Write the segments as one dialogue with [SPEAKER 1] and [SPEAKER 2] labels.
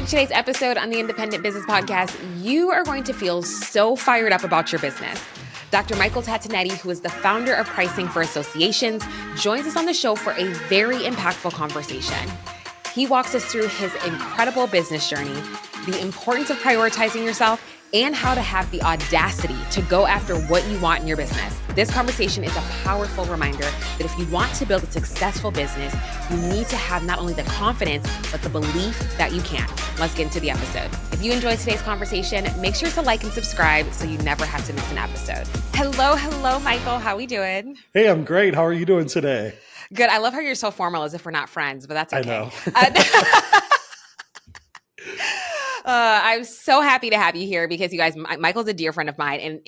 [SPEAKER 1] to today's episode on the Independent Business Podcast. You are going to feel so fired up about your business. Dr. Michael Tatonetti, who is the founder of Pricing for Associations, joins us on the show for a very impactful conversation. He walks us through his incredible business journey, the importance of prioritizing yourself, and how to have the audacity to go after what you want in your business. This conversation is a powerful reminder that if you want to build a successful business, you need to have not only the confidence, but the belief that you can. Let's get into the episode. If you enjoyed today's conversation, make sure to like and subscribe so you never have to miss an episode. Hello, Michael. How we doing?
[SPEAKER 2] Hey, I'm great. How are you doing today?
[SPEAKER 1] Good. I love how you're so formal as if we're not friends, but that's okay.
[SPEAKER 2] I know.
[SPEAKER 1] I'm so happy to have you here because you guys, Michael's a dear friend of mine, and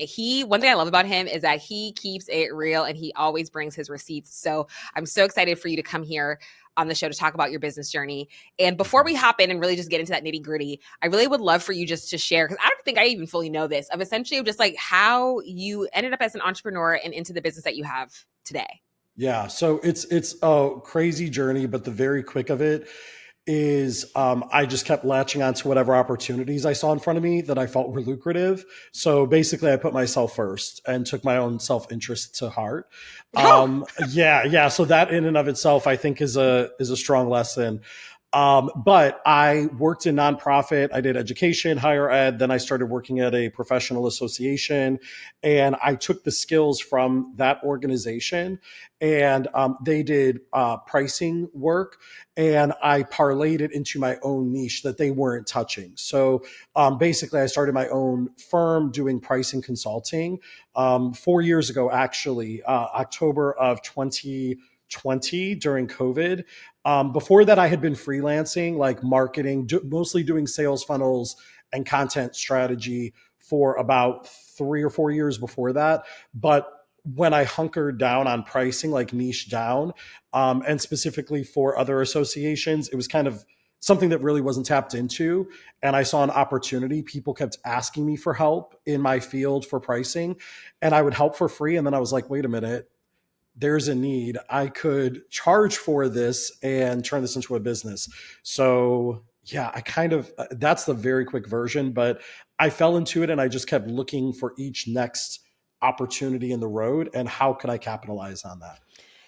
[SPEAKER 1] one thing I love about him is that he keeps it real and he always brings his receipts. So I'm so excited for you to come here on the show to talk about your business journey. And before we hop in and really just get into that nitty gritty, I really would love for you just to share, because I don't think I even fully know this, of essentially just like how you ended up as an entrepreneur and into the business that you have today.
[SPEAKER 2] Yeah. So it's a crazy journey, but the very quick of it is I just kept latching on to whatever opportunities I saw in front of me that I felt were lucrative. So basically I put myself first and took my own self-interest to heart. Yeah. So that in and of itself, I think is a strong lesson. But I worked in nonprofit. I did education, higher ed. Then I started working at a professional association, and I took the skills from that organization, and they did pricing work, and I parlayed it into my own niche that they weren't touching. So basically, I started my own firm doing pricing consulting 4 years ago, actually, October of 2020 during COVID. Before that, I had been freelancing, like marketing, mostly doing sales funnels and content strategy for about 3 or 4 years before that. But when I hunkered down on pricing, like niche down, and specifically for other associations, it was kind of something that really wasn't tapped into. And I saw an opportunity. People kept asking me for help in my field for pricing, and I would help for free. And then I was like, wait a minute. There's a need. I could charge for this and turn this into a business. So yeah, that's the very quick version, but I fell into it and I just kept looking for each next opportunity in the road and how could I capitalize on that?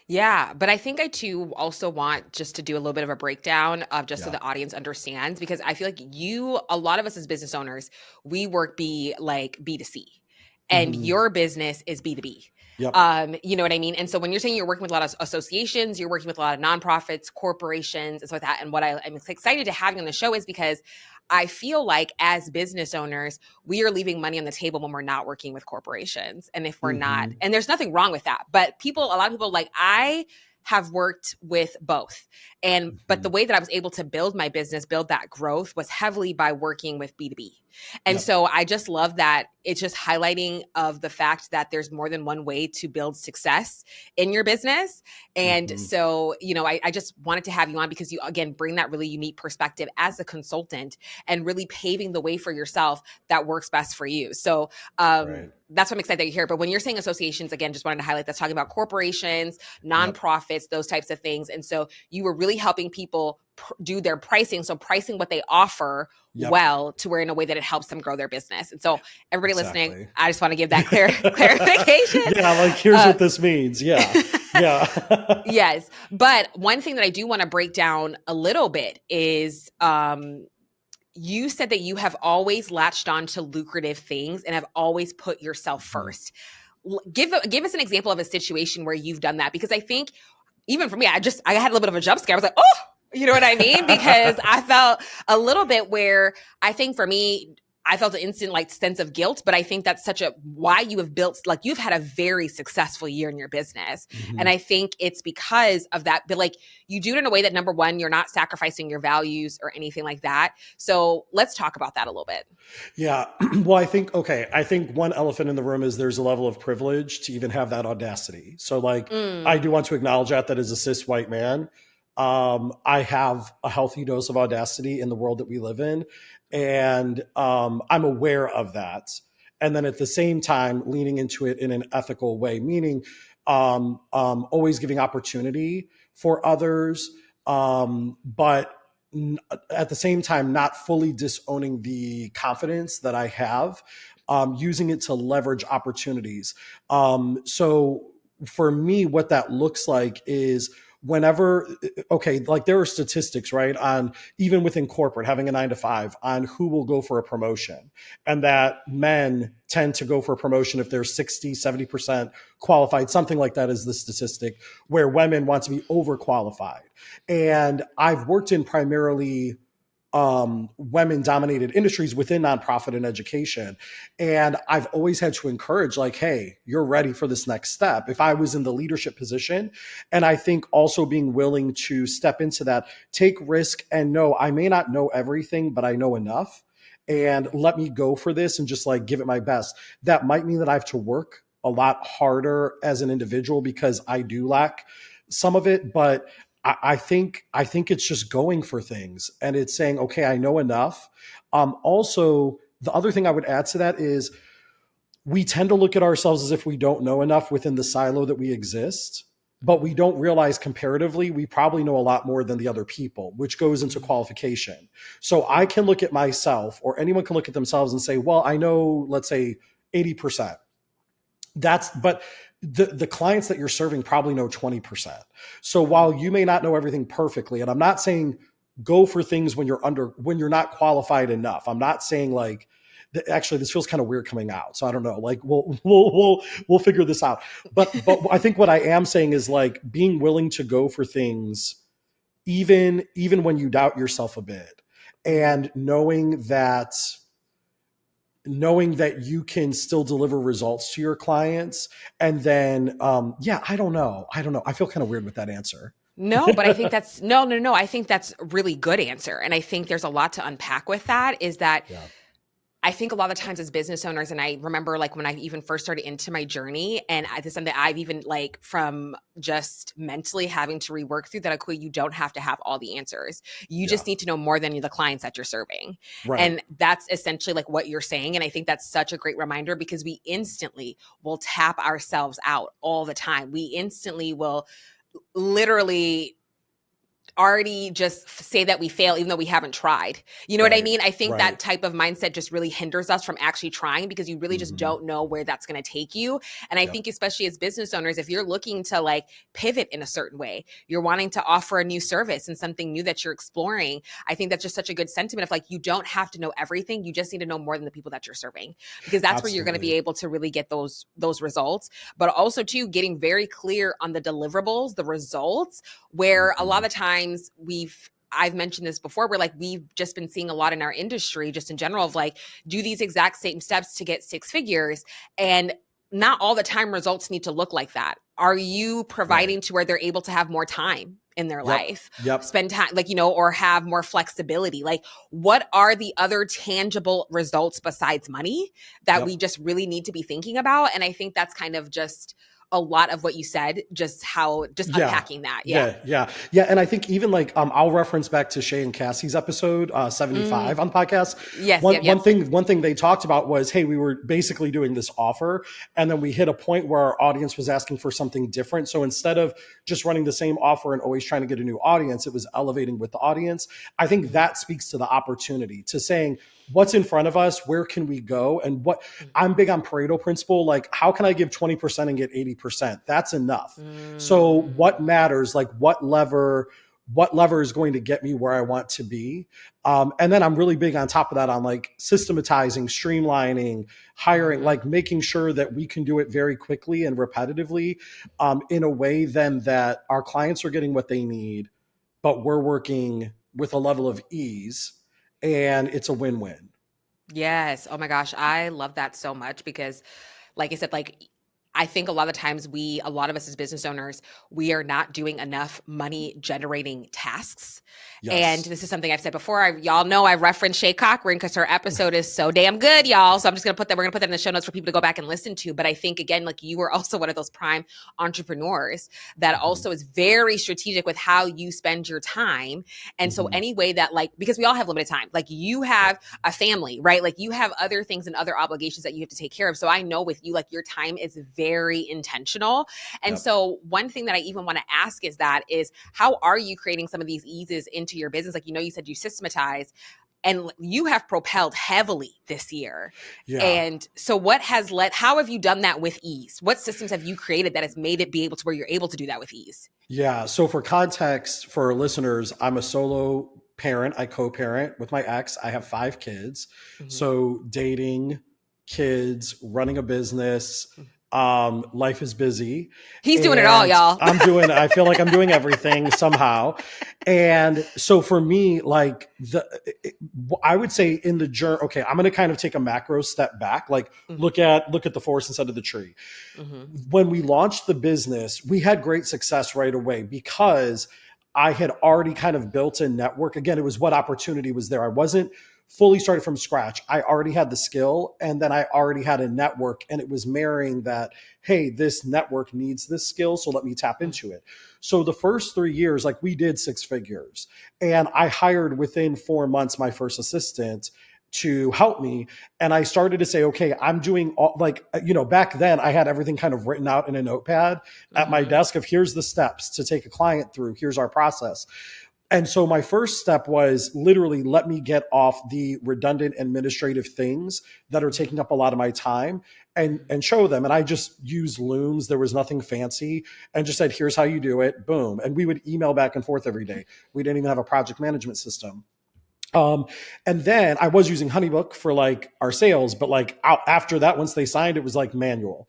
[SPEAKER 1] Yeah, but I think I too also want just to do a little bit of a breakdown of just so the audience understands, because I feel like a lot of us as business owners, we work B2C and your business is B2B.
[SPEAKER 2] Yep.
[SPEAKER 1] You know what I mean? And so when you're saying you're working with a lot of associations, you're working with a lot of nonprofits, corporations, and so like that. And what I'm excited to have you on the show is because I feel like as business owners, we are leaving money on the table when we're not working with corporations. And if we're not, and there's nothing wrong with that, but a lot of people like I have worked with both. But the way that I was able to build my business, build that growth was heavily by working with B2B. And so I just love that it's just highlighting of the fact that there's more than one way to build success in your business. And so, I just wanted to have you on because you, again, bring that really unique perspective as a consultant and really paving the way for yourself that works best for you. So, that's what I'm excited that you're here. But when you're saying associations, again, just wanted to highlight that's talking about corporations, nonprofits, those types of things. And so you were really helping people do their pricing. So pricing what they offer well to where in a way that it helps them grow their business. And so everybody listening, I just want to give that clarification.
[SPEAKER 2] Here's what this means. Yeah.
[SPEAKER 1] Yes. But one thing that I do want to break down a little bit is, you said that you have always latched on to lucrative things and have always put yourself first. Give us an example of a situation where you've done that, because I think even for me, I had a little bit of a jump scare. I was like, oh, you know what I mean? Because I felt a little bit where I think for me, I felt an instant sense of guilt, but I think that's why you have built, you've had a very successful year in your business. And I think it's because of that, but you do it in a way that, number one, you're not sacrificing your values or anything like that. So let's talk about that a little bit.
[SPEAKER 2] Yeah. Well, I think one elephant in the room is there's a level of privilege to even have that audacity. So I do want to acknowledge that as a cis white man, I have a healthy dose of audacity in the world that we live in. And I'm aware of that. And then at the same time, leaning into it in an ethical way, meaning always giving opportunity for others, but at the same time, not fully disowning the confidence that I have, using it to leverage opportunities. So for me, what that looks like is whenever, okay, like there are statistics, right, on even within corporate, having a 9 to 5, on who will go for a promotion, and that men tend to go for a promotion if they're 60, 70% qualified, something like that is the statistic, where women want to be overqualified. And I've worked in primarily women dominated industries within nonprofit and education. And I've always had to encourage, like, hey, you're ready for this next step. If I was in the leadership position, and I think also being willing to step into that, take risk, and know I may not know everything, but I know enough. And let me go for this and just like give it my best. That might mean that I have to work a lot harder as an individual because I do lack some of it, but I think it's just going for things, and it's saying, okay, I know enough. Also, the other thing I would add to that is we tend to look at ourselves as if we don't know enough within the silo that we exist, but we don't realize comparatively we probably know a lot more than the other people, which goes into qualification. So I can look at myself, or anyone can look at themselves and say, well, I know, let's say 80%. But the clients that you're serving probably know 20%. So while you may not know everything perfectly, and I'm not saying go for things when you're not qualified enough. I'm not saying like, actually, this feels kind of weird coming out. So I don't know, like we'll figure this out. But I think what I am saying is like being willing to go for things, even when you doubt yourself a bit, and knowing that you can still deliver results to your clients. And then, I don't know. I feel kind of weird with that answer.
[SPEAKER 1] No, but I think that's no. I think that's a really good answer. And I think there's a lot to unpack with that, is that
[SPEAKER 2] Yeah.
[SPEAKER 1] I think a lot of times as business owners, and I remember like when I even first started into my journey, and this is something I've even like from just mentally having to rework through, that Akua, you don't have to have all the answers. You just need to know more than the clients that you're serving.
[SPEAKER 2] Right.
[SPEAKER 1] And that's essentially like what you're saying. And I think that's such a great reminder, because we instantly will tap ourselves out all the time. We instantly will literally already just say that we fail even though we haven't tried. You know what I mean? I think that type of mindset just really hinders us from actually trying, because you really just don't know where that's going to take you. And I think especially as business owners, if you're looking to like pivot in a certain way, you're wanting to offer a new service and something new that you're exploring, I think that's just such a good sentiment of like, you don't have to know everything. You just need to know more than the people that you're serving, because that's where you're going to be able to really get those results. But also too, getting very clear on the deliverables, the results, where a lot of times I've mentioned this before, where like we've just been seeing a lot in our industry, just in general, of like, do these exact same steps to get 6 figures. And not all the time results need to look like that. Are you providing to where they're able to have more time in their life, spend time, like, or have more flexibility? Like, what are the other tangible results besides money that we just really need to be thinking about? And I think that's kind of just a lot of what you said, just unpacking that.
[SPEAKER 2] Yeah. And I think even like, I'll reference back to Shay and Cassie's episode 75 on podcast.
[SPEAKER 1] Yes.
[SPEAKER 2] One thing they talked about was, hey, we were basically doing this offer, and then we hit a point where our audience was asking for something different. So instead of just running the same offer and always trying to get a new audience, it was elevating with the audience. I think that speaks to the opportunity, to saying, what's in front of us, where can we go? And what I'm big on Pareto principle, like how can I give 20% and get 80%? That's enough. So what matters, like what lever is going to get me where I want to be? And then I'm really big on top of that on like systematizing, streamlining, hiring, like making sure that we can do it very quickly and repetitively, in a way then that our clients are getting what they need, but we're working with a level of ease, and it's a win-win.
[SPEAKER 1] Yes. Oh my gosh. I love that so much, because like I said, like I think a lot of times a lot of us as business owners, we are not doing enough money generating tasks.
[SPEAKER 2] Yes.
[SPEAKER 1] And this is something I've said before. Y'all know I referenced Shay Cochran because her episode is so damn good, y'all. So I'm just going to we're going to put that in the show notes for people to go back and listen to. But I think, again, like you were also one of those prime entrepreneurs that also is very strategic with how you spend your time. And so any way that like, because we all have limited time, like you have a family, right? Like you have other things and other obligations that you have to take care of. So I know with you, like your time is very intentional. And
[SPEAKER 2] Yep.
[SPEAKER 1] so one thing that I even want to ask is how are you creating some of these eases into your business? Like, you said you systematize, and you have propelled heavily this year.
[SPEAKER 2] Yeah.
[SPEAKER 1] And so how have you done that with ease? What systems have you created that has made it be able to where you're able to do that with ease?
[SPEAKER 2] Yeah. So for context for our listeners, I'm a solo parent. I co-parent with my ex. I have 5 kids.
[SPEAKER 1] Mm-hmm.
[SPEAKER 2] So dating, kids, running a business, life is busy.
[SPEAKER 1] He's doing it all, y'all.
[SPEAKER 2] I feel like I'm doing everything somehow. And so for me, like I would say in the journey, okay, I'm going to kind of take a macro step back, like
[SPEAKER 1] Mm-hmm.
[SPEAKER 2] look at the forest instead of the tree.
[SPEAKER 1] Mm-hmm.
[SPEAKER 2] When we launched the business, we had great success right away because I had already kind of built a network. Again, it was what opportunity was there. I wasn't fully started from scratch. I already had the skill, and then I already had a network, and it was marrying that, hey, this network needs this skill, so let me tap into it. So the first 3 years, like we did 6 figures, and I hired within 4 months my first assistant to help me. And I started to say, okay, I'm doing all, like, back then I had everything kind of written out in a notepad at my desk of here's the steps to take a client through, here's our process. And so my first step was literally let me get off the redundant administrative things that are taking up a lot of my time and show them. And I just used Looms. There was nothing fancy, and just said, here's how you do it. Boom. And we would email back and forth every day. We didn't even have a project management system. And then I was using HoneyBook for like our sales, but like after that, once they signed, it was like manual.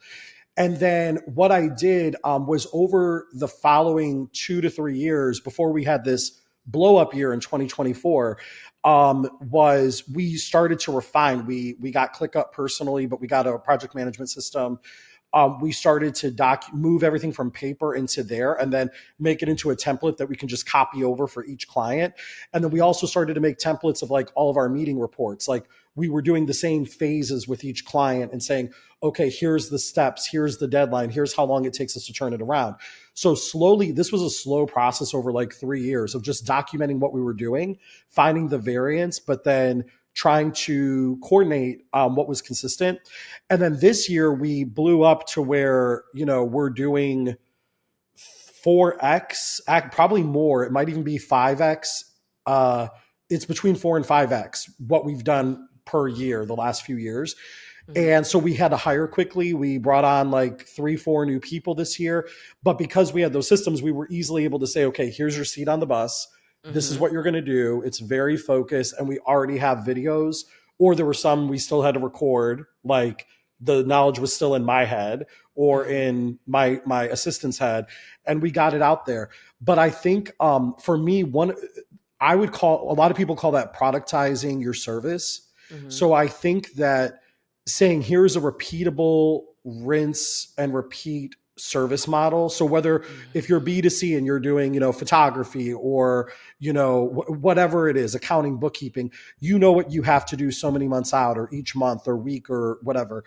[SPEAKER 2] And then what I did was over the following 2 to 3 years before we had this blow up year in 2024, was we started to refine. We got ClickUp personally, but we got a project management system. We started to move everything from paper into there and then make it into a template that we can just copy over for each client. And then we also started to make templates of like all of our meeting reports. Like we were doing the same phases with each client and saying, okay, here's the steps, here's the deadline, here's how long it takes us to turn it around. So slowly, this was a slow process over like 3 years of just documenting what we were doing, finding the variance, but then trying to coordinate what was consistent. And then this year we blew up to where, we're doing 4X, probably more. It might even be 5X. It's between 4 and 5X what we've done per year the last few years. And so we had to hire quickly. We brought on like 3-4 new people this year. But because we had those systems, we were easily able to say, okay, here's your seat on the bus. This is what you're going to do. It's very focused. And we already have videos, or there were some we still had to record. Like the knowledge was still in my head or in my assistant's head. And we got it out there. But I think for me, a lot of people call that productizing your service. So I think that saying here's a repeatable rinse and repeat service model. So whether if you're B2C and you're doing, photography or, whatever it is, accounting, bookkeeping, what you have to do so many months out or each month or week or whatever,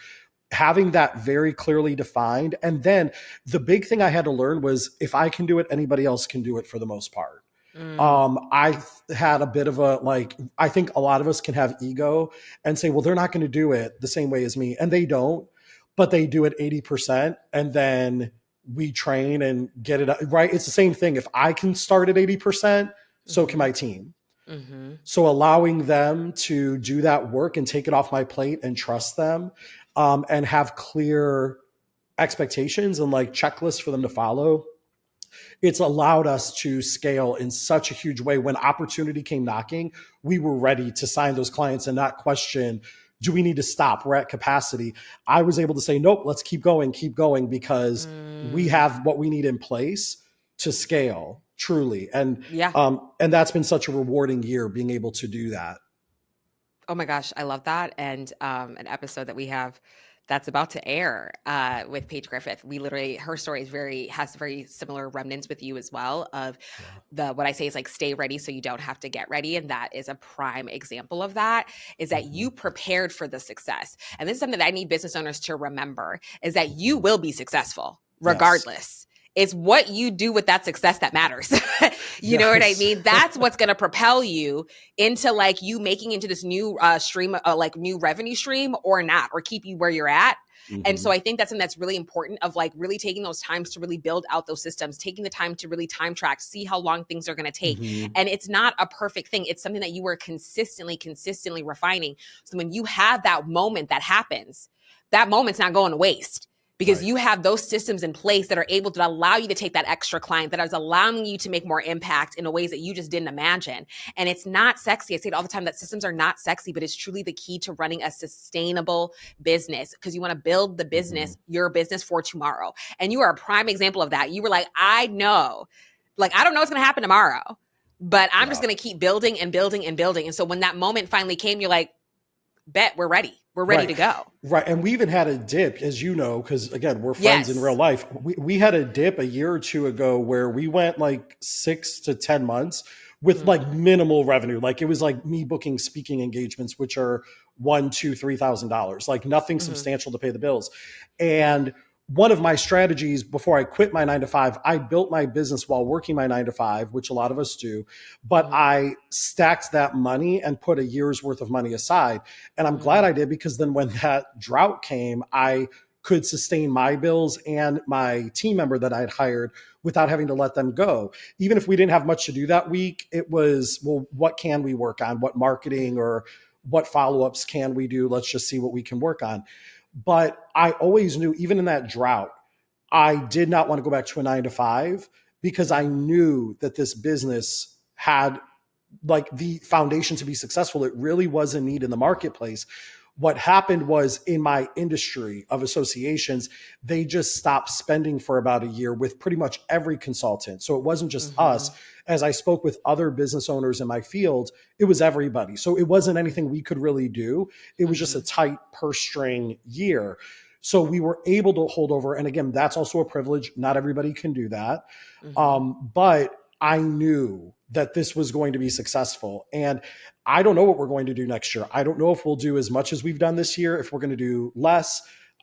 [SPEAKER 2] having that very clearly defined. And then the big thing I had to learn was if I can do it, anybody else can do it for the most part. I had a bit of I think a lot of us can have ego and say, well, they're not going to do it the same way as me. And they don't, but they do it 80%. And then we train and get it right. It's the same thing. If I can start at 80%, so can my team. So allowing them to do that work and take it off my plate and trust them, and have clear expectations and like checklists for them to follow. It's allowed us to scale in such a huge way. When opportunity came knocking, we were ready to sign those clients and not question, do we need to stop? We're at capacity. I was able to say, nope, let's keep going because we have what we need in place to scale truly. And that's been such a rewarding year being able to do that.
[SPEAKER 1] Oh my gosh, I love that. And an episode that we have that's about to air with Paige Griffith. Her story has very similar remnants with you as well of what I say is like stay ready so you don't have to get ready. And that is a prime example of that, is that you prepared for the success. And this is something that I need business owners to remember, is that you will be successful regardless. Yes. It's what you do with that success that matters. You know what I mean? That's what's going to propel you into like you making into this new stream, like new revenue stream or not, or keep you where you're at. And so
[SPEAKER 2] Mm-hmm.
[SPEAKER 1] I think that's something that's really important, of like really taking those times to really build out those systems, taking the time to really time track, see how long things are going to take.
[SPEAKER 2] Mm-hmm.
[SPEAKER 1] And it's not a perfect thing. It's something that you are consistently refining. So when you have that moment that happens, that moment's not going to waste, because
[SPEAKER 2] Right.
[SPEAKER 1] you have those systems in place that are able to allow you to take that extra client, that is allowing you to make more impact in ways that you just didn't imagine. And it's not sexy. I say it all the time that systems are not sexy, but it's truly the key to running a sustainable business, because you want to build the
[SPEAKER 2] Mm-hmm.
[SPEAKER 1] business, your business for tomorrow. And you are a prime example of that. You were like, I know, like, I don't know what's going to happen tomorrow, but I'm just
[SPEAKER 2] Yeah.
[SPEAKER 1] going to keep building and building and building. And so when that moment finally came, you're like, bet we're ready. We're ready
[SPEAKER 2] Right.
[SPEAKER 1] to go.
[SPEAKER 2] Right. And we even had a dip, as you know, because again, we're friends in real
[SPEAKER 1] Yes.
[SPEAKER 2] life. We had a dip a year or two ago where we went like 6 to 10 months with like minimal revenue. Like it was like me booking speaking engagements, which are $1, $2, $3,000, like nothing substantial to pay the bills. And one of my strategies before I quit my 9 to 5, I built my business while working my 9 to 5, which a lot of us do, but I stacked that money and put a year's worth of money aside. And I'm glad I did, because then when that drought came, I could sustain my bills and my team member that I'd hired without having to let them go. Even if we didn't have much to do that week, it was, well, what can we work on? What marketing or what follow-ups can we do? Let's just see what we can work on. But I always knew, even in that drought, I did not want to go back to a 9 to 5, because I knew that this business had like the foundation to be successful. It really was a need in the marketplace. What happened was, in my industry of associations, they just stopped spending for about a year with pretty much every consultant. So it wasn't just us. As I spoke with other business owners in my field, it was everybody. So it wasn't anything we could really do. It was just a tight purse string year. So we were able to hold over. And again, that's also a privilege. Not everybody can do that. But I knew that this was going to be successful. And I don't know what we're going to do next year. I don't know if we'll do as much as we've done this year, if we're going to do less.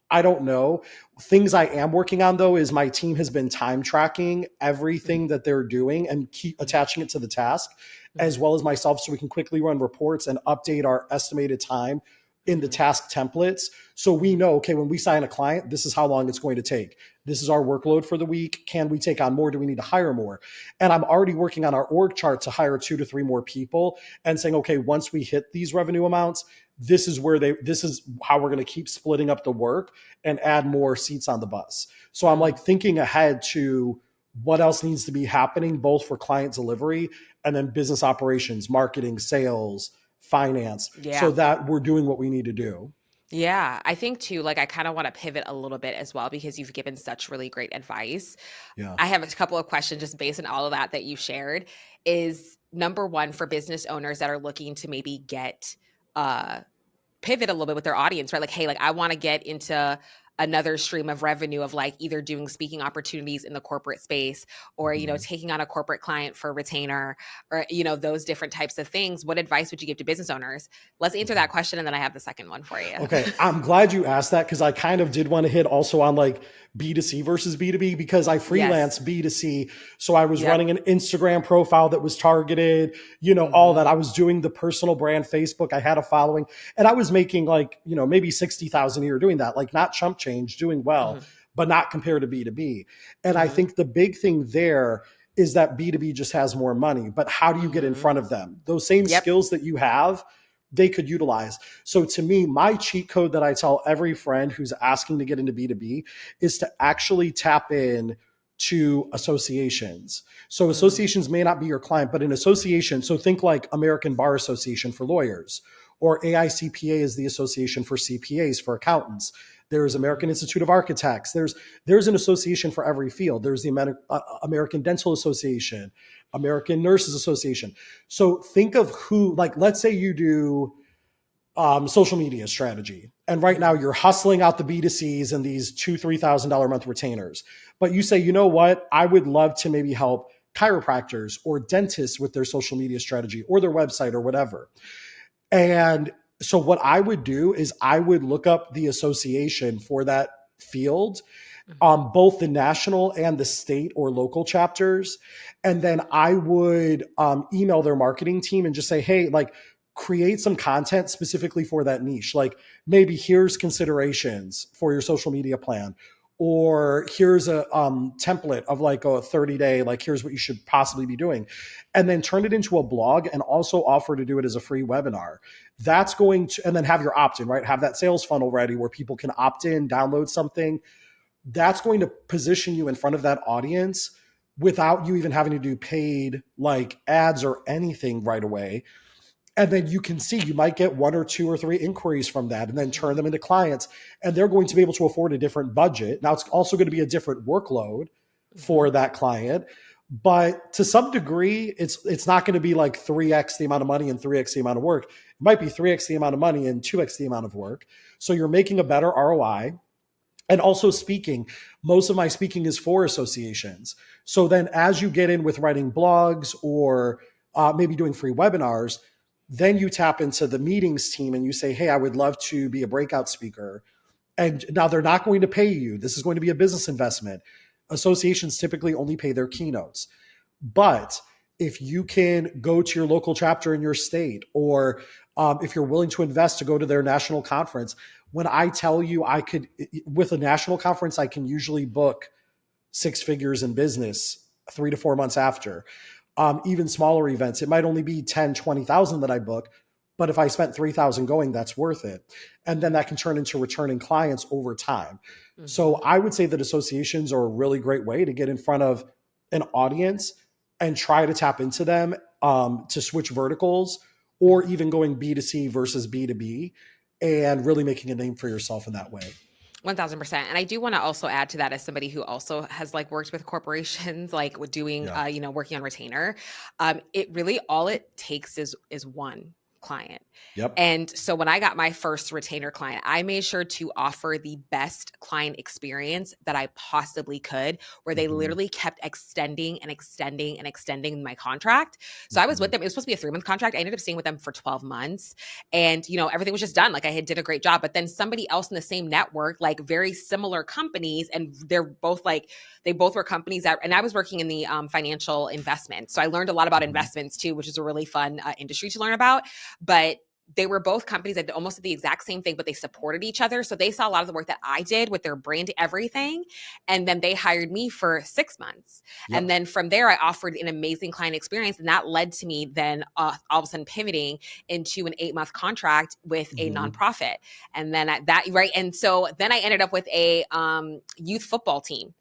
[SPEAKER 2] I don't know. Things I am working on, though, is my team has been time tracking everything that they're doing and keep attaching it to the task, as well as myself, so we can quickly run reports and update our estimated time in the task templates. So we know, okay, when we sign a client, this is how long it's going to take. This is our workload for the week. Can we take on more? Do we need to hire more? And I'm already working on our org chart to hire 2 to 3 more people and saying, okay, once we hit these revenue amounts, this is how we're going to keep splitting up the work and add more seats on the bus. So I'm like thinking ahead to what else needs to be happening, both for client delivery and then business operations, marketing, sales, finance, so that we're doing what we need to do.
[SPEAKER 1] Yeah, I think too, like I kind of want to pivot a little bit as well, because you've given such really great advice.
[SPEAKER 2] Yeah.
[SPEAKER 1] I have a couple of questions just based on all of that you shared. Is number one, for business owners that are looking to maybe get pivot a little bit with their audience, right? Like, hey, like I want to get into another stream of revenue of like either doing speaking opportunities in the corporate space, or, taking on a corporate client for retainer, or, those different types of things. What advice would you give to business owners? Let's answer that question. And then I have the second one for you.
[SPEAKER 2] Okay. I'm glad you asked that, because I kind of did want to hit also on like B2C versus B2B, because I freelance B2C. So I was running an Instagram profile that was targeted, all that. I was doing the personal brand Facebook. I had a following, and I was making like, maybe 60,000 a year doing that, like not chump change, doing well, but not compared to B2B. And I think the big thing there is that B2B just has more money, but how do you get in front of them? Those same skills that you have, they could utilize. So to me, my cheat code that I tell every friend who's asking to get into B2B is to actually tap in to associations. So associations may not be your client, but an association, so think like American Bar Association for lawyers, or AICPA is the association for CPAs, for accountants. There's American Institute of Architects. There's an association for every field. There's the American Dental Association, American Nurses Association. So think of who, like, let's say you do social media strategy, and right now you're hustling out the B2Cs and these $2,000-$3,000 a month retainers. But you say, you know what? I would love to maybe help chiropractors or dentists with their social media strategy or their website or whatever. And so what I would do is I would look up the association for that field, both the national and the state or local chapters. And then I would email their marketing team and just say, hey, like, create some content specifically for that niche. Like maybe here's considerations for your social media plan, or here's a template of like a 30-day, like here's what you should possibly be doing. And then turn it into a blog and also offer to do it as a free webinar. That's going to, and then have your opt-in, right? Have that sales funnel ready where people can opt in, download something. That's going to position you in front of that audience without you even having to do paid like ads or anything right away. And then you can see, you might get 1 or 2 or 3 inquiries from that and then turn them into clients, and they're going to be able to afford a different budget. Now it's also going to be a different workload for that client, but to some degree, it's not going to be like 3x the amount of money and 3x the amount of work. It might be 3x the amount of money and 2x the amount of work. So you're making a better ROI. And also speaking, most of my speaking is for associations. So then as you get in with writing blogs or maybe doing free webinars, then you tap into the meetings team and you say, hey, I would love to be a breakout speaker. And now they're not going to pay you. This is going to be a business investment. Associations typically only pay their keynotes. But if you can go to your local chapter in your state, or if you're willing to invest to go to their national conference, when I tell you I could, with a national conference, I can usually book 6 figures in business 3 to 4 months after. Even smaller events, it might only be 10, 20,000 that I book, but if I spent 3,000 going, that's worth it. And then that can turn into returning clients over time. Mm-hmm. So I would say that associations are a really great way to get in front of an audience and try to tap into them, to switch verticals, or even going B2C versus B2B and really making a name for yourself in that way.
[SPEAKER 1] 1,000%. And I do want to also add to that, as somebody who also has like worked with corporations, like with doing, working on retainer. It really, all it takes is one client.
[SPEAKER 2] Yep.
[SPEAKER 1] And so when I got my first retainer client, I made sure to offer the best client experience that I possibly could, where they literally kept extending and extending and extending my contract. So I was with them. It was supposed to be a 3-month contract. I ended up staying with them for 12 months, and everything was just done. Like I did a great job. But then somebody else in the same network, like very similar companies, and they're both like, they both were companies that, and I was working in the financial investment. So I learned a lot about investments too, which is a really fun industry to learn about. But they were both companies that almost did the exact same thing, but they supported each other. So they saw a lot of the work that I did with their brand, everything. And then they hired me for 6 months. Yep. And then from there, I offered an amazing client experience. And that led to me then all of a sudden pivoting into an 8-month contract with a nonprofit. And then and so then I ended up with a youth football team.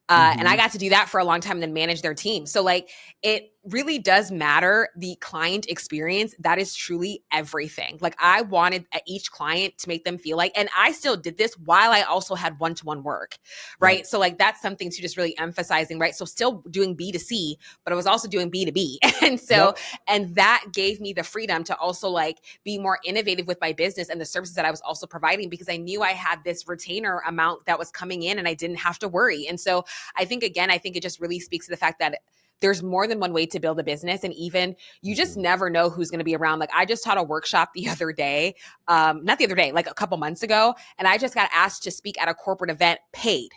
[SPEAKER 1] And I got to do that for a long time and then manage their team. So like, it really does matter, the client experience. That is truly everything. Like I wanted each client to make them feel like, and I still did this while I also had one-to-one work, right? Yep. So like, that's something to just really emphasizing, right? So still doing B2C, but I was also doing B2B. And so, and that gave me the freedom to also like be more innovative with my business and the services that I was also providing, because I knew I had this retainer amount that was coming in and I didn't have to worry. And so I think it just really speaks to the fact that there's more than one way to build a business. And even you just never know who's going to be around. Like I just taught a workshop the other day, like a couple months ago. And I just got asked to speak at a corporate event, paid,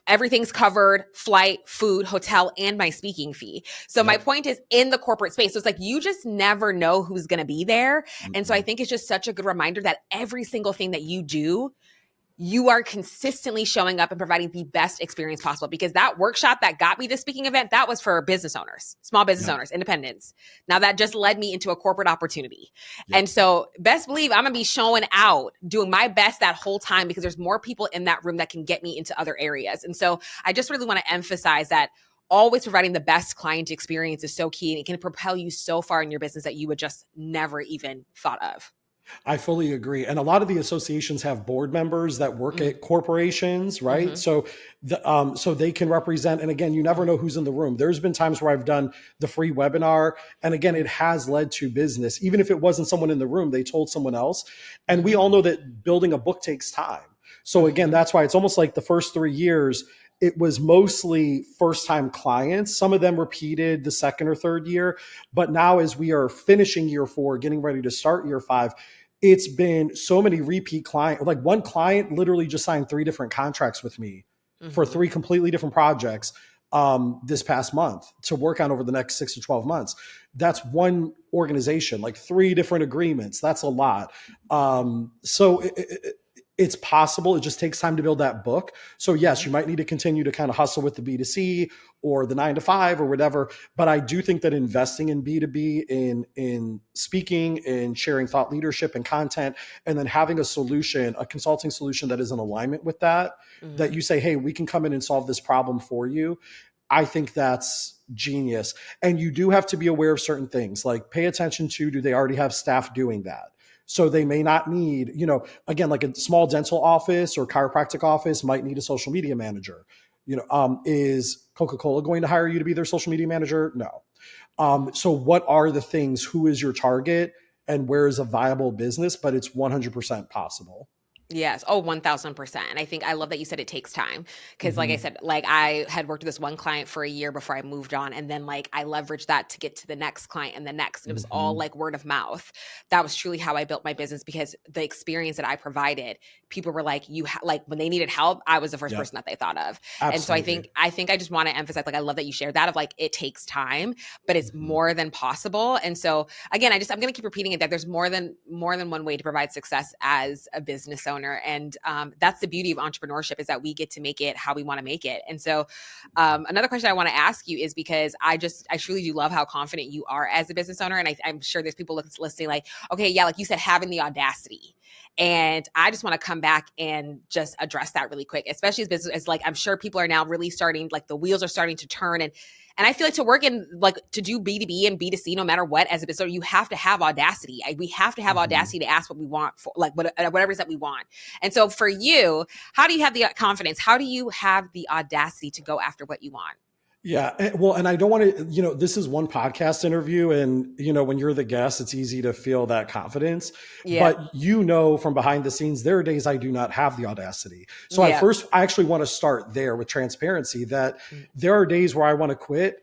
[SPEAKER 1] everything's covered, flight, food, hotel, and my speaking fee. So my point is in the corporate space. So it's like, you just never know who's going to be there. And so I think it's just such a good reminder that every single thing that you do, you are consistently showing up and providing the best experience possible. Because that workshop that got me the speaking event, that was for business owners, small business owners, independents. Now that just led me into a corporate opportunity. And so best believe I'm going to be showing out, doing my best that whole time, because there's more people in that room that can get me into other areas. And so I just really want to emphasize that always providing the best client experience is so key, and it can propel you so far in your business that you would just never even thought of.
[SPEAKER 2] I fully agree. And a lot of the associations have board members that work at corporations, right? So so they can represent, and again, you never know who's in the room. There's been times where I've done the free webinar, and again, it has led to business. Even if it wasn't someone in the room, they told someone else. And we all know that building a book takes time. So again, that's why it's almost like the first 3 years, it was mostly first-time clients. Some of them repeated the second or third year. But now as we are finishing year 4, getting ready to start year 5, it's been so many repeat clients. Like one client literally just signed 3 different contracts with me for 3 completely different projects. this past month to work on over the next 6 to 12 months. That's one organization, like 3 different agreements. That's a lot. It's possible. It just takes time to build that book. So yes, you might need to continue to kind of hustle with the B2C or the 9 to 5 or whatever. But I do think that investing in B2B, in speaking, in sharing thought leadership and content, and then having a solution, a consulting solution that is in alignment with that, that you say, hey, we can come in and solve this problem for you. I think that's genius. And you do have to be aware of certain things, like pay attention to, do they already have staff doing that? So they may not need, again, like a small dental office or chiropractic office might need a social media manager. Is Coca-Cola going to hire you to be their social media manager? No. So what are the things, who is your target, and where is a viable business? But it's 100% possible.
[SPEAKER 1] Yes. Oh, 1000%. And I think I love that you said it takes time. Cause like I said, like I had worked with this one client for a year before I moved on. And then like I leveraged that to get to the next client and the next. And it was all like word of mouth. That was truly how I built my business, because the experience that I provided, people were like, like when they needed help, I was the first person that they thought of. Absolutely. And so I think I just want to emphasize, like, I love that you shared that of like, it takes time, but it's more than possible. And so again, I'm going to keep repeating it, that there's more than one way to provide success as a business owner. And that's the beauty of entrepreneurship, is that we get to make it how we want to make it. And so another question I want to ask you is, because I truly do love how confident you are as a business owner. And I'm sure there's people listening like, okay, yeah, like you said, having the audacity. And I just want to come back and just address that really quick, especially as business, as like, I'm sure people are now really starting, like the wheels are starting to turn. And I feel like to work in, like, to do B2B and B2C, no matter what, as a business, you have to have audacity. We have to have audacity to ask what we want for, like, whatever it is that we want. And so for you, how do you have the confidence? How do you have the audacity to go after what you want?
[SPEAKER 2] Yeah. Well, and I don't want to, this is one podcast interview, and, when you're the guest, it's easy to feel that confidence, but from behind the scenes, there are days I do not have the audacity. So I actually want to start there with transparency, that there are days where I want to quit.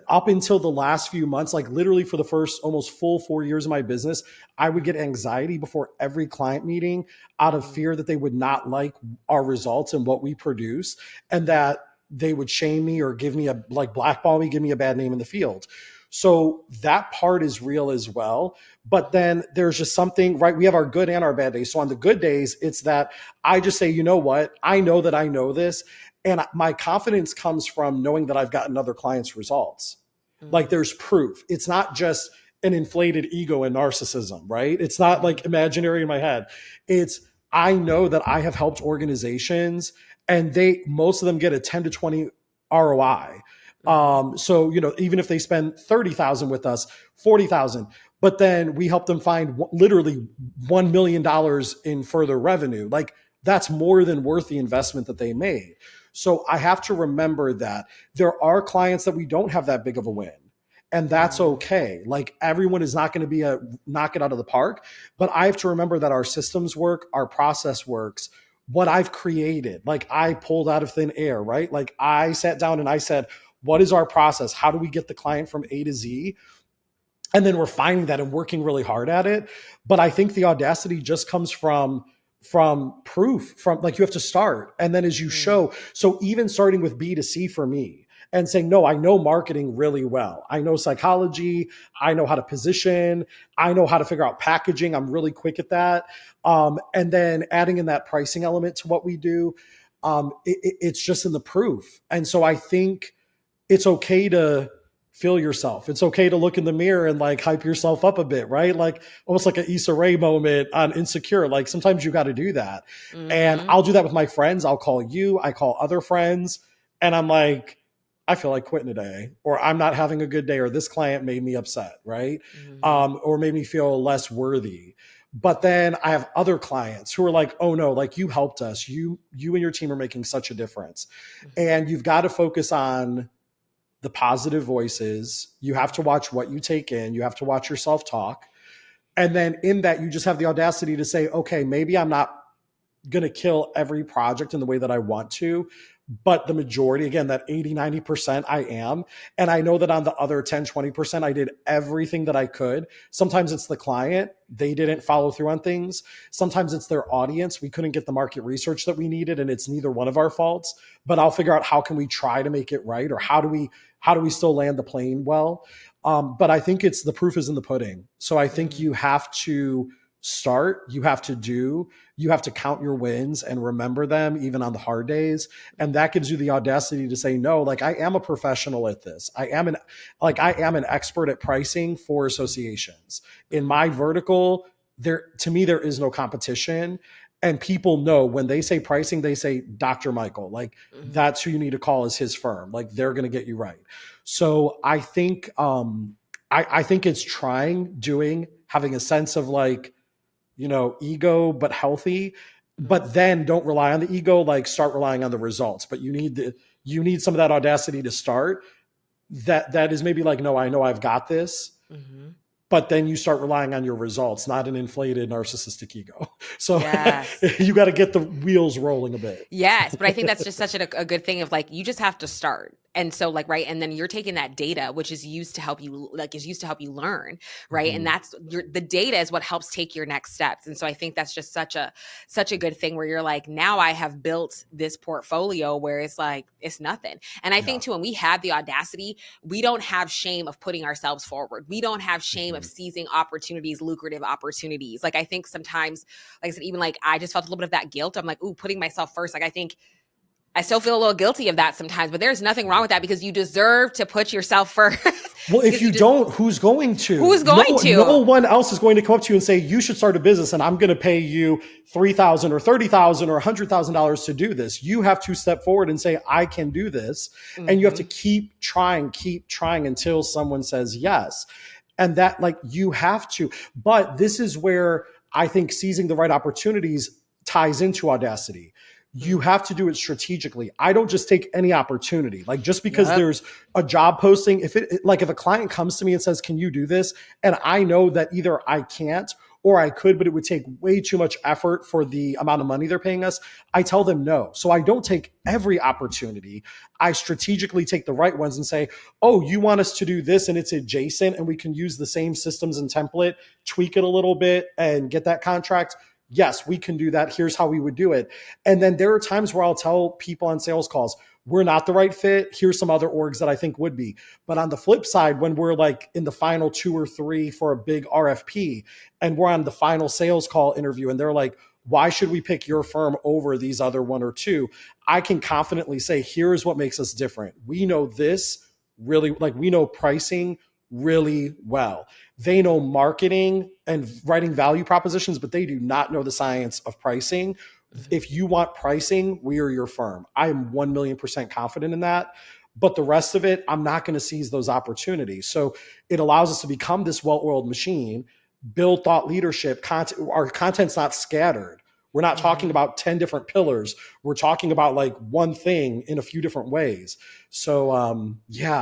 [SPEAKER 2] Up until the last few months, like literally for the first almost full 4 years of my business, I would get anxiety before every client meeting out of fear that they would not like our results and what we produce, and that they would shame me or give me blackball me, give me a bad name in the field. So that part is real as well. But then there's just something, right? We have our good and our bad days. So on the good days, it's that I just say, you know what? I know that I know this. And my confidence comes from knowing that I've gotten other clients' results. Like there's proof. It's not just an inflated ego and narcissism, right? It's not like imaginary in my head. I know that I have helped organizations, and most of them get a 10 to 20 ROI. So, even if they spend 30,000 with us, 40,000, but then we help them find literally $1 million in further revenue. Like that's more than worth the investment that they made. So I have to remember that there are clients that we don't have that big of a win. And that's okay. Like everyone is not going to be a knock it out of the park, but I have to remember that our systems work, our process works. What I've created, like I pulled out of thin air, right? Like I sat down and I said, what is our process? How do we get the client from A to Z? And then we're finding that and working really hard at it. But I think the audacity just comes from proof, from like you have to start. And then as you show, so even starting with B2C for me, and saying, no, I know marketing really well. I know psychology. I know how to position. I know how to figure out packaging. I'm really quick at that. And then adding in that pricing element to what we do, it's just in the proof. And so I think it's okay to feel yourself. It's okay to look in the mirror and like hype yourself up a bit, right? Like almost like an Issa Rae moment on Insecure. Like sometimes you got to do that. And I'll do that with my friends. I'll call you. I call other friends. And I'm like, I feel like quitting today, or I'm not having a good day, or this client made me upset, right? Or made me feel less worthy. But then I have other clients who are like, oh no, like you helped us. You and your team are making such a difference. And you've got to focus on the positive voices. You have to watch what you take in. You have to watch your self-talk. And then in that, you just have the audacity to say, okay, maybe I'm not going to kill every project in the way that I want to, but the majority, again, that 80-90%, I am. And I know that on the other 10-20%, I did everything that I could. Sometimes it's the client, they didn't follow through on things. Sometimes it's their audience, we couldn't get the market research that we needed, and it's neither one of our faults. But I'll figure out how can we try to make it right, or how do we still land the plane well. But I think it's the proof is in the pudding. So I think you have to start, you have to count your wins and remember them even on the hard days. And that gives you the audacity to say, no, like, I am a professional at this. I am an expert at pricing for associations. In my vertical, to me, there is no competition. And people know when they say pricing, they say Dr. Michael, like, that's who you need to call as his firm. Like, they're going to get you right. So I think, I think it's having a sense of, like, ego, but healthy. But then don't rely on the ego, like, start relying on the results. But you need some of that audacity to start. That is maybe like, no, I know I've got this. Mm-hmm. But then you start relying on your results, not an inflated narcissistic ego. So yes. You got to get the wheels rolling a bit.
[SPEAKER 1] Yes. But I think that's just such a good thing of, like, you just have to start. And so, like, right. And then you're taking that data, which is used to help you, learn. Right. Mm-hmm. And that's the data is what helps take your next steps. And so I think that's just such a good thing where you're like, now I have built this portfolio where it's like, it's nothing. And I think too, when we have the audacity, we don't have shame of putting ourselves forward. We don't have shame of seizing opportunities, lucrative opportunities. Like, I think sometimes, like I said, even like, I just felt a little bit of that guilt. I'm like, ooh, putting myself first. Like, I think I still feel a little guilty of that sometimes, but there's nothing wrong with that because you deserve to put yourself first.
[SPEAKER 2] Well, if you don't, who's going to? No one else is going to come up to you and say, you should start a business and I'm going to pay you $3,000 or $30,000 or $100,000 to do this. You have to step forward and say, I can do this. Mm-hmm. And you have to keep trying until someone says yes. And that, like, you have to. But this is where I think seizing the right opportunities ties into audacity. You have to do it strategically. I don't just take any opportunity. Like, just because there's a job posting, if a client comes to me and says, can you do this? And I know that either I can't or I could, but it would take way too much effort for the amount of money they're paying us, I tell them no. So I don't take every opportunity. I strategically take the right ones and say, oh, you want us to do this and it's adjacent and we can use the same systems and template, tweak it a little bit and get that contract. Yes, we can do that. Here's how we would do it. And then there are times where I'll tell people on sales calls, we're not the right fit. Here's some other orgs that I think would be. But on the flip side, when we're like in the final 2 or 3 for a big RFP and we're on the final sales call interview and they're like, why should we pick your firm over these other 1 or 2? I can confidently say, here's what makes us different. We know this really, like, we know pricing really well. They know marketing and writing value propositions, but they do not know the science of pricing. If you want pricing, we are your firm. I am 1,000,000% confident in that. But the rest of it, I'm not going to seize those opportunities. So it allows us to become this well-oiled machine, build thought leadership. Our content's not scattered. We're not talking about 10 different pillars. We're talking about like one thing in a few different ways. So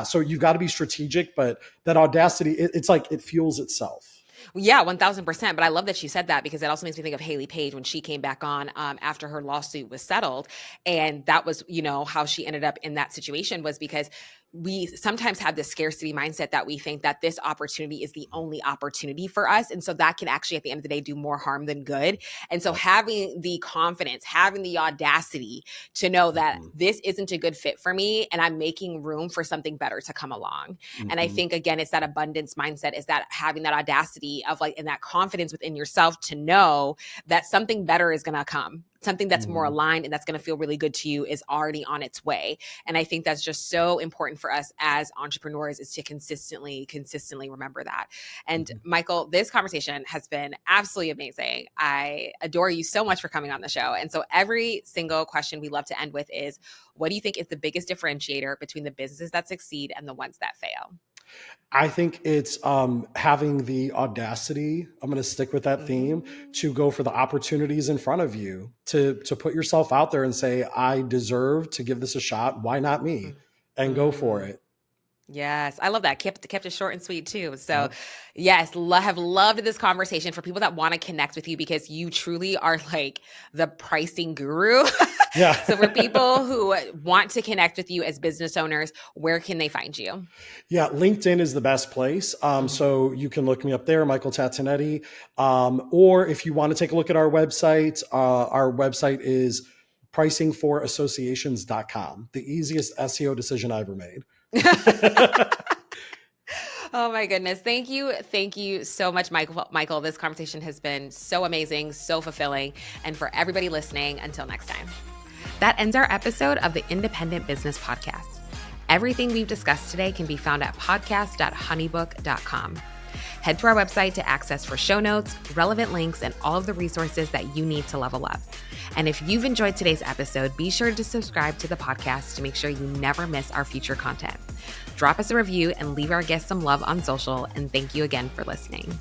[SPEAKER 2] so you've got to be strategic, but that audacity, it's like it fuels itself.
[SPEAKER 1] Yeah, 1,000%. But I love that she said that because it also makes me think of Haley Page when she came back on after her lawsuit was settled. And that was, how she ended up in that situation was because we sometimes have this scarcity mindset that we think that this opportunity is the only opportunity for us. And so that can actually, at the end of the day, do more harm than good. And so having the confidence, having the audacity to know that this isn't a good fit for me and I'm making room for something better to come along. Mm-hmm. And I think, again, it's that abundance mindset, is that having that audacity of like, and that confidence within yourself to know that something better is going to come. Something that's more aligned and that's going to feel really good to you is already on its way. And I think that's just so important for us as entrepreneurs, is to consistently remember that. And Michael, this conversation has been absolutely amazing. I adore you so much for coming on the show. And so every single question we love to end with is, what do you think is the biggest differentiator between the businesses that succeed and the ones that fail?
[SPEAKER 2] I think it's having the audacity, I'm going to stick with that theme, to go for the opportunities in front of you, to put yourself out there and say, I deserve to give this a shot. Why not me? And go for it.
[SPEAKER 1] Yes, I love that. Kept it short and sweet too. So,
[SPEAKER 2] Yep.
[SPEAKER 1] yes, have loved this conversation for people that want to connect with you because you truly are like the pricing guru.
[SPEAKER 2] Yeah.
[SPEAKER 1] So, for people who want to connect with you as business owners, where can they find you?
[SPEAKER 2] Yeah, LinkedIn is the best place. So you can look me up there, Michael Tatonetti. Or if you want to take a look at our website is pricingforassociations.com. The easiest SEO decision I ever made.
[SPEAKER 1] Oh my goodness. Thank you. Thank you so much, Michael. This conversation has been so amazing, so fulfilling. And for everybody listening, until next time. That ends our episode of the Independent Business Podcast. Everything we've discussed today can be found at podcast.honeybook.com. Head to our website to access for show notes, relevant links, and all of the resources that you need to level up. And if you've enjoyed today's episode, be sure to subscribe to the podcast to make sure you never miss our future content. Drop us a review and leave our guests some love on social, and thank you again for listening.